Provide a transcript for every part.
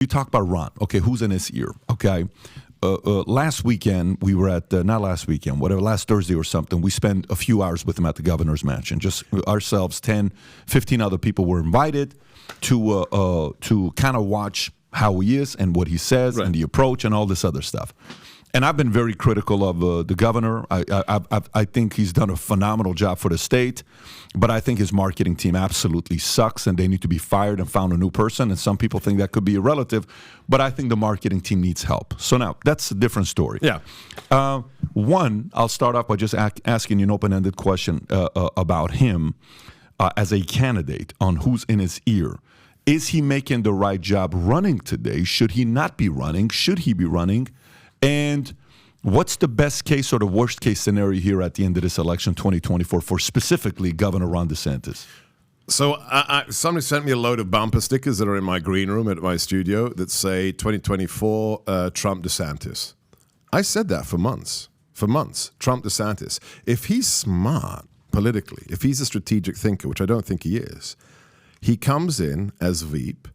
You talk about Ron. Okay, who's in his ear? Okay. Last weekend, we were at, not last weekend, whatever, last Thursday or something, we spent a few hours with him at the governor's mansion. Just ourselves, 10, 15 other people were invited to kind of watch how he is and what he says and the approach and all this other stuff. And I've been very critical of the governor. I think he's done a phenomenal job for the state, but I think his marketing team absolutely sucks, and they need to be fired and found a new person. And some people think that could be a relative, but I think the marketing team needs help. So now, that's a different story. Yeah. One, I'll start off by just asking you an open-ended question about him as a candidate on who's in his ear. Is he making the right job running today? Should he not be running? Should he be running? And what's the best case or the worst case scenario here at the end of this election, 2024, for specifically Governor Ron DeSantis? So somebody sent me a load of bumper stickers that are in my green room at my studio that say 2024 Trump DeSantis. I said that for months, Trump DeSantis. If he's smart politically, if he's a strategic thinker, which I don't think he is, he comes in as Veep,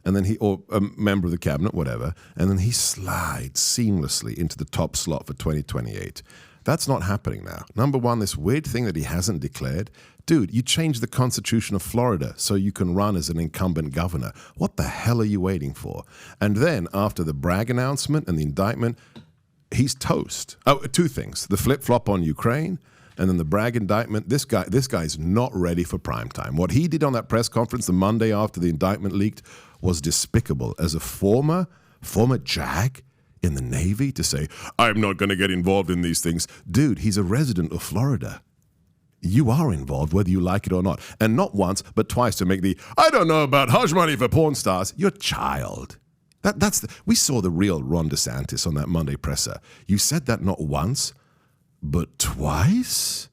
and then or a member of the cabinet, whatever, and then he slides seamlessly into the top slot for 2028. That's not happening now. Number one, this weird thing that he hasn't declared. Dude, you changed the Constitution of Florida so you can run as an incumbent governor. What the hell are you waiting for? And then after the Bragg announcement and the indictment, he's toast. Oh, two things. The flip-flop on Ukraine, and then the Bragg indictment. This guy's not ready for prime time. What he did on that press conference the Monday after the indictment leaked was despicable. As a former JAG in the Navy to say, I'm not going to get involved in these things. Dude, he's a resident of Florida. You are involved whether you like it or not. And not once, but twice to make the, I don't know about hush money for porn stars. You're a child. We saw the real Ron DeSantis on that Monday presser. You said that not once, but twice?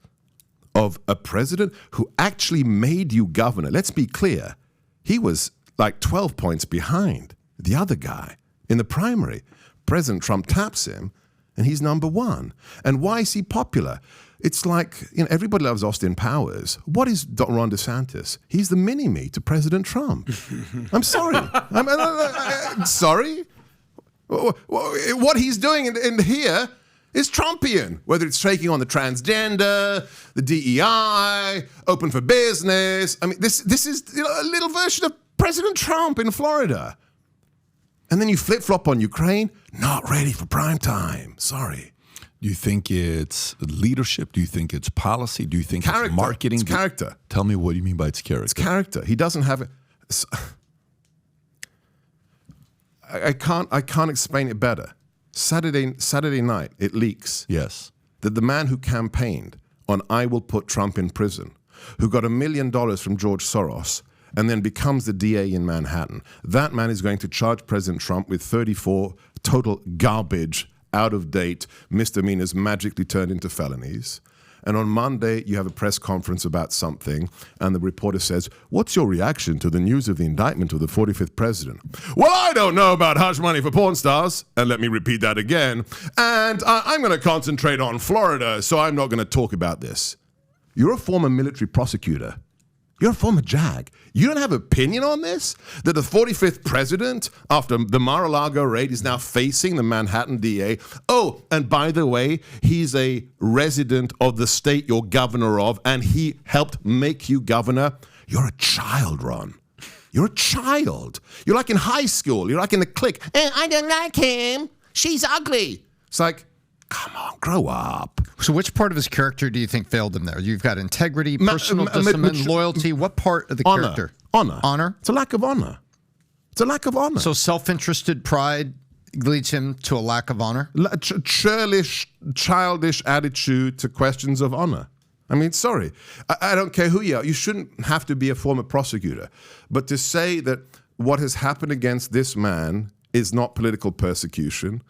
Of a president who actually made you governor. Let's be clear. He was like 12 points behind the other guy in the primary. President Trump taps him, and he's number one. And why is he popular? It's like, everybody loves Austin Powers. What is Ron DeSantis? He's the mini-me to President Trump. I'm sorry. I'm sorry? What he's doing in here is Trumpian, whether it's taking on the transgender, the DEI, open for business. I mean, this is a little version of President Trump in Florida. And then you flip-flop on Ukraine, not ready for prime time. Sorry. Do you think it's leadership? Do you think it's policy? Do you think it's marketing? It's character. Tell me what you mean by it's character. It's character. He doesn't have it. I can't explain it better. Saturday night, it leaks. Yes. That the man who campaigned on I will put Trump in prison, who got $1 million from George Soros, and then becomes the DA in Manhattan, that man is going to charge President Trump with 34 total garbage, out-of-date misdemeanors magically turned into felonies. And on Monday, you have a press conference about something, and the reporter says, what's your reaction to the news of the indictment of the 45th president? Well, I don't know about hush money for porn stars. And let me repeat that again. And I'm going to concentrate on Florida, so I'm not going to talk about this. You're a former military prosecutor. You're a former JAG. You don't have an opinion on this? That the 45th president, after the Mar-a-Lago raid, is now facing the Manhattan DA. Oh, and by the way, he's a resident of the state you're governor of, and he helped make you governor. You're a child, Ron. You're a child. You're like in high school. You're like in the clique. I don't like him. She's ugly. It's like, come on, grow up. So which part of his character do you think failed him there? You've got integrity, personal discipline, loyalty. What part of the character? Honor. It's a lack of honor. So self-interested pride leads him to a lack of honor? Childish attitude to questions of honor. I mean, sorry. I don't care who you are. You shouldn't have to be a former prosecutor. But to say that what has happened against this man is not political persecution,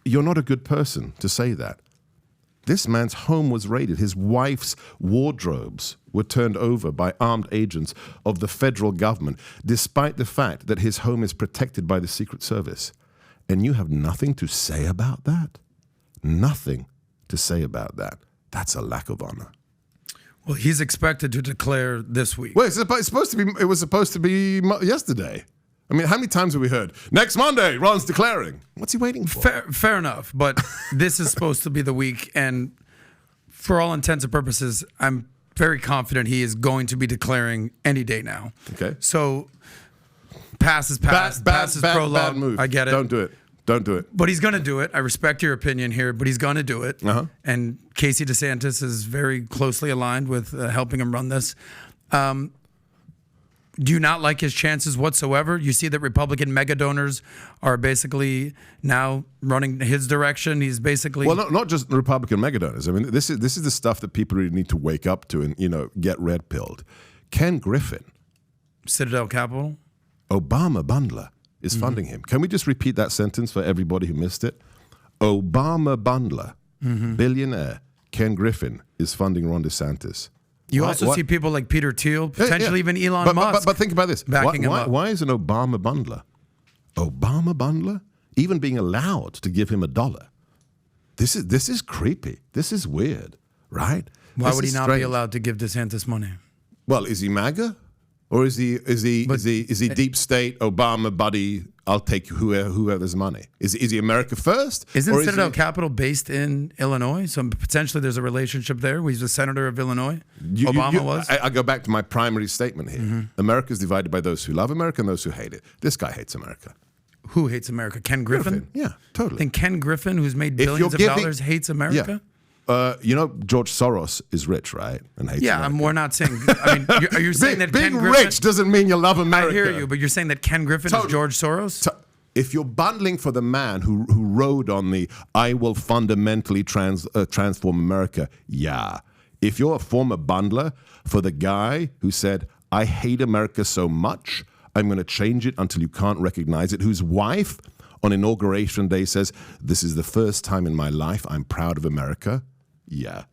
you're not a good person to say that. This man's home was raided. His wife's wardrobes were turned over by armed agents of the federal government, despite the fact that his home is protected by the Secret Service. And you have nothing to say about that? Nothing to say about that. That's a lack of honor. Well, he's expected to declare this week. Well, it was supposed to be yesterday. I mean, how many times have we heard, next Monday, Ron's declaring? What's he waiting for? Fair enough, but this is supposed to be the week, and for all intents and purposes, I'm very confident he is going to be declaring any day now. Okay. So, pass is pass. Pass is prologue. Bad move. I get it. Don't do it. Don't do it. But he's going to do it. I respect your opinion here, but he's going to do it. Uh-huh. And Casey DeSantis is very closely aligned with helping him run this. Do you not like his chances whatsoever? You see that Republican mega donors are basically now running his direction. He's basically not just Republican mega donors. I mean, this is the stuff that people really need to wake up to and get red pilled. Ken Griffin, Citadel Capital, Obama bundler, is funding him. Can we just repeat that sentence for everybody who missed it? Obama bundler, billionaire Ken Griffin is funding Ron DeSantis. You also see people like Peter Thiel, potentially even Elon Musk. But think about this. Backing him up. Why is an Obama bundler? Obama bundler? Even being allowed to give him $1. This is creepy. This is weird, right? Why This be is allowed strange. to give DeSantis money? Well, is he MAGA? Or is he deep state Obama buddy? I'll take whoever's money. Is he America first? Isn't Or is Citadel he- Capital based in Illinois? So potentially there's a relationship there. He's a senator of Illinois. Obama was. I go back to my primary statement here. America is divided by those who love America and those who hate it. This guy hates America. Who hates America? Ken Griffin? Yeah, totally. Think Ken Griffin, who's made If you're billions of giving- dollars, hates America? George Soros is rich, right? And hates Yeah, America. we're not saying. I mean, are you saying that being Ken Griffin? rich doesn't mean you love I America. hear you, but you're saying that Ken Griffin Totally. is George Soros? If you're bundling for the man who rode on the "I will fundamentally transform America," yeah. If you're a former bundler for the guy who said, "I hate America so much, I'm going to change it until you can't recognize it," whose wife on Inauguration Day says, "This is the first time in my life I'm proud of America," yeah.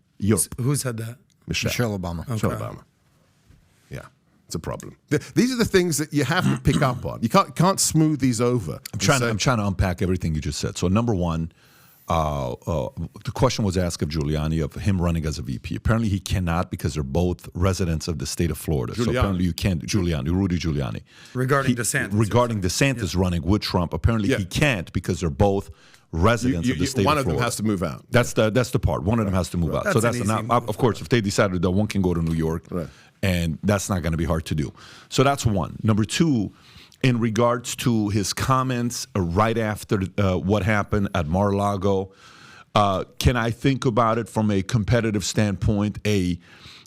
Who said that? Michelle Obama. Michelle Obama. Yeah, it's a problem. These are the things that you have to pick up on. You can't smooth these over. I'm trying to unpack everything you just said. So number one, the question was asked of Giuliani of him running as a VP. Apparently he cannot because they're both residents of the state of Florida. So apparently you can't. Rudy Giuliani. Regarding DeSantis. Regarding DeSantis running with Trump, apparently he can't because they're both residents of the state of Florida. One of them has to move out. That's the part. One of them has to move out. That's So that's an not. easy move. Of course, if they decided that one can go to New York, and that's not going to be hard to do. So that's one. Number two, in regards to his comments right after what happened at Mar-a-Lago, can I think about it from a competitive standpoint, a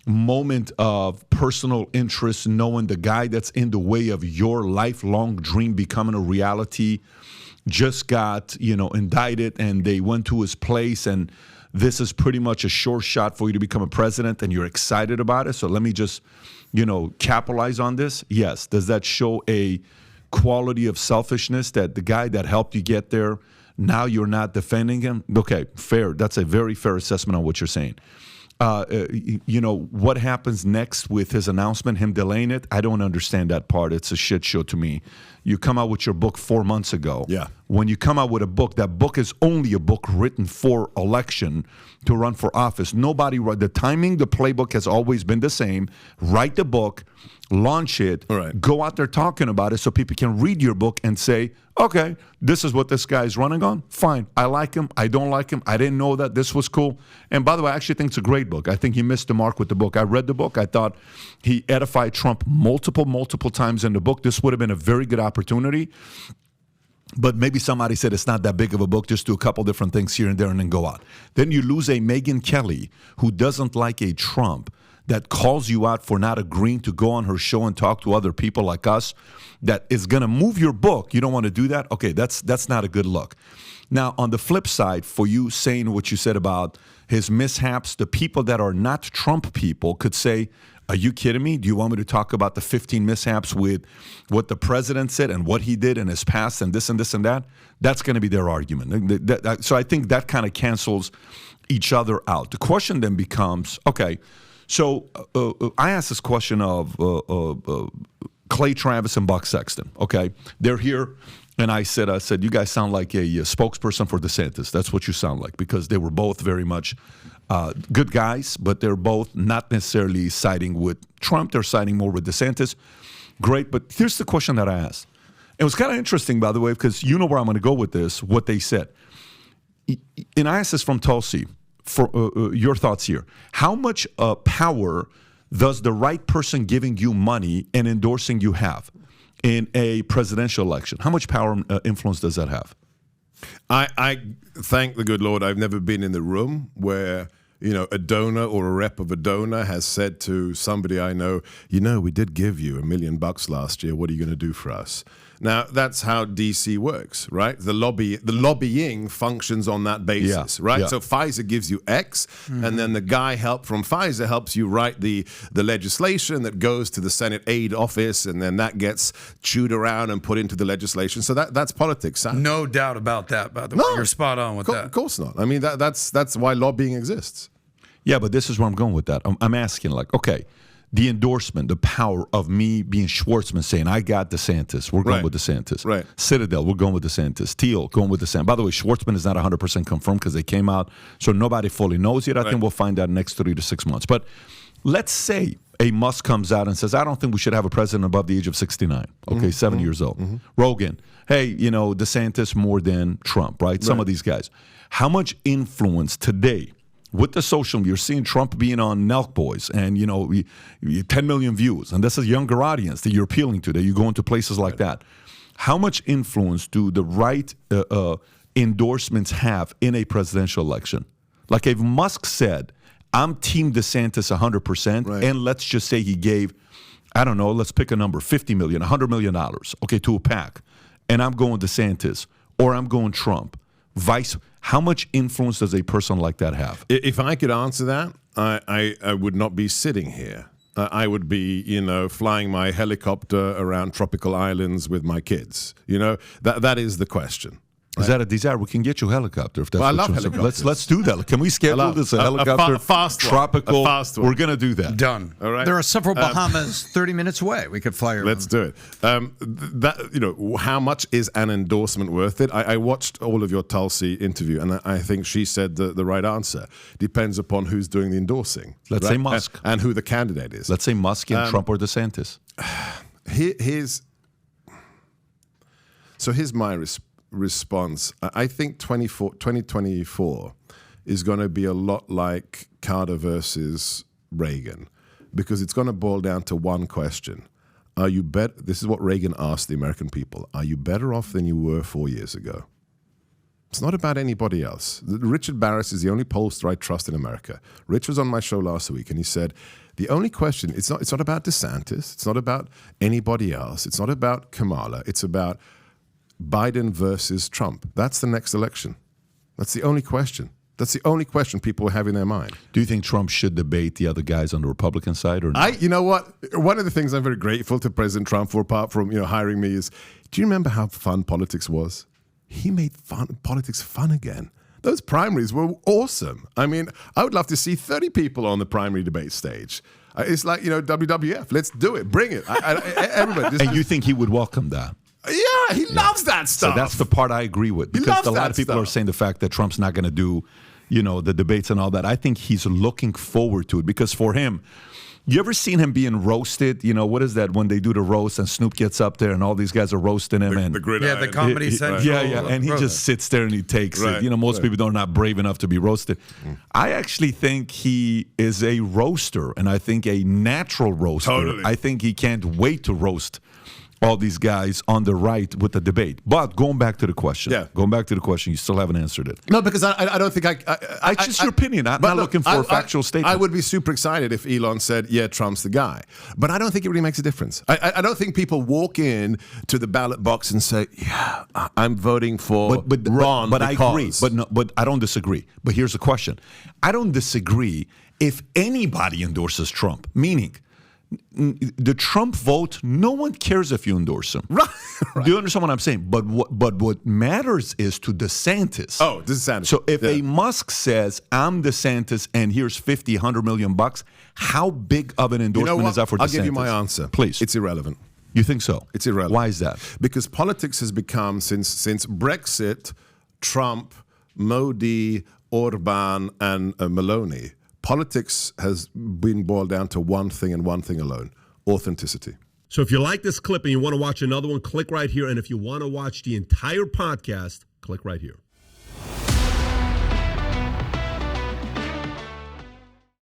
moment of personal interest, knowing the guy that's in the way of your lifelong dream becoming a reality just got, indicted, and they went to his place, and this is pretty much a sure shot for you to become a president, and you're excited about it. So let me just, capitalize on this. Yes. Does that show a quality of selfishness that the guy that helped you get there, now you're not defending him? Okay, fair. That's a very fair assessment on what you're saying. What happens next with his announcement, him delaying it? I don't understand that part. It's a shit show to me. You come out with your book 4 months ago. Yeah. When you come out with a book, that book is only a book written for election to run for office. The timing, the playbook has always been the same. Write the book, launch it, go out there talking about it so people can read your book and say, okay, this is what this guy's running on. Fine. I like him. I don't like him. I didn't know that. This was cool. And by the way, I actually think it's a great book. I think he missed the mark with the book. I read the book. I thought he edified Trump multiple times in the book. This would have been a very good opportunity. But maybe somebody said it's not that big of a book, just do a couple different things here and there and then go out. Then you lose a Megyn Kelly who doesn't like a Trump, that calls you out for not agreeing to go on her show and talk to other people like us, that is going to move your book. You don't want to do that? Okay, that's not a good look. Now, on the flip side, for you saying what you said about his mishaps, the people that are not Trump people could say, are you kidding me? Do you want me to talk about the 15 mishaps with what the president said and what he did in his past and this and this and that? That's going to be their argument. So I think that kind of cancels each other out. The question then becomes, okay, so I asked this question of Clay Travis and Buck Sexton. Okay, they're here, and I said, you guys sound like a spokesperson for DeSantis. That's what you sound like, because they were both very much good guys, but they're both not necessarily siding with Trump. They're siding more with DeSantis. Great, but here's the question that I asked. It was kind of interesting, by the way, because you know where I'm going to go with this, what they said. And I asked this from Tulsi, for your thoughts here. How much power does the right person giving you money and endorsing you have in a presidential election? How much power influence does that have? I thank the good Lord I've never been in the room where, a donor or a rep of a donor has said to somebody I know, we did give you $1 million last year. What are you going to do for us? Now, that's how DC works, right? The lobbying functions on that basis, right? Yeah. So Pfizer gives you X, and then the guy from Pfizer helps you write the legislation that goes to the Senate aid office, and then that gets chewed around and put into the legislation. So that's politics. Sam. No doubt about that, by the way. You're spot on with that. Of course not. I mean, that's why lobbying exists. Yeah, but this is where I'm going with that. I'm asking, okay, the endorsement, the power of me being Schwartzman saying, I got DeSantis. We're going with DeSantis. Right. Citadel, we're going with DeSantis. Teal, going with DeSantis. By the way, Schwartzman is not 100% confirmed because they came out, so nobody fully knows yet. I think we'll find out next 3 to 6 months. But let's say a Musk comes out and says, I don't think we should have a president above the age of 69. Okay, 7 years old. Rogan, hey, DeSantis more than Trump, right? Some of these guys. How much influence today with the social media, you're seeing Trump being on Nelk Boys and, 10 million views. And that's a younger audience that you're appealing to, that you go into places like that. How much influence do the right endorsements have in a presidential election? Like if Musk said, I'm Team DeSantis 100%, and let's just say he gave, I don't know, let's pick a number, $50 million, $100 million, okay, to a PAC, and I'm going DeSantis or I'm going Trump, how much influence does a person like that have? If I could answer that, I would not be sitting here. I would be, flying my helicopter around tropical islands with my kids. That is the question. Is that a desire? We can get you a helicopter if that's I what love you're saying. helicopters. Let's do that. Can we schedule this? A helicopter, fast one. tropical. A fast one. We're gonna do that. Done. All right. There are several Bahamas 30 minutes away. We could fly around. Let's do it. How much is an endorsement worth it? I watched all of your Tulsi interview, and I think she said the right answer. Depends upon who's doing the endorsing. Let's say Musk. And who the candidate is. Let's say Musk and Trump or DeSantis. Here's my response. I think 2024 is going to be a lot like Carter versus Reagan, because it's going to boil down to one question. Are you better? This is what Reagan asked the American people. Are you better off than you were 4 years ago? It's not about anybody else. Richard Barris is the only pollster I trust in America. Rich was on my show last week, and he said, the only question, it's not about DeSantis. It's not about anybody else. It's not about Kamala. It's about Biden versus Trump. That's the next election. That's the only question. That's the only question people have in their mind. Do you think Trump should debate the other guys on the Republican side or not? You know what? One of the things I'm very grateful to President Trump for, apart from hiring me, is, do you remember how fun politics was? He made politics fun again. Those primaries were awesome. I mean, I would love to see 30 people on the primary debate stage. It's like, WWF. Let's do it. Bring it. Everybody. You think he would welcome that? Yeah, he loves that stuff. So that's the part I agree with, because a lot of people are saying the fact that Trump's not going to do, the debates and all that. I think he's looking forward to it, because for him, you ever seen him being roasted? What is that when they do the roast and Snoop gets up there and all these guys are roasting him? The Comedy Central. Yeah, and he just sits there and he takes it. Most people are not brave enough to be roasted. I actually think he is a roaster, and I think a natural roaster. Totally. I think he can't wait to roast all these guys on the right with the debate. But going back to the question, you still haven't answered it. No, because I don't think It's just your opinion. I'm not looking for a factual statement. I would be super excited if Elon said, yeah, Trump's the guy. But I don't think it really makes a difference. I don't think people walk in to the ballot box and say, yeah, I'm voting for Ron. But I agree. But I don't disagree. But here's the question. I don't disagree if anybody endorses Trump, meaning the Trump vote, no one cares if you endorse him. Right. Do you understand what I'm saying? But what matters is to DeSantis. Oh, DeSantis. So if a Musk says, I'm DeSantis and here's $100 million, how big of an endorsement is that for DeSantis? I'll give you my answer. Please. It's irrelevant. You think so? It's irrelevant. Why is that? Because politics has become, since Brexit, Trump, Modi, Orban, and Maloney, politics has been boiled down to one thing and one thing alone: authenticity. So if you like this clip and you want to watch another one, click right here. And if you want to watch the entire podcast, click right here.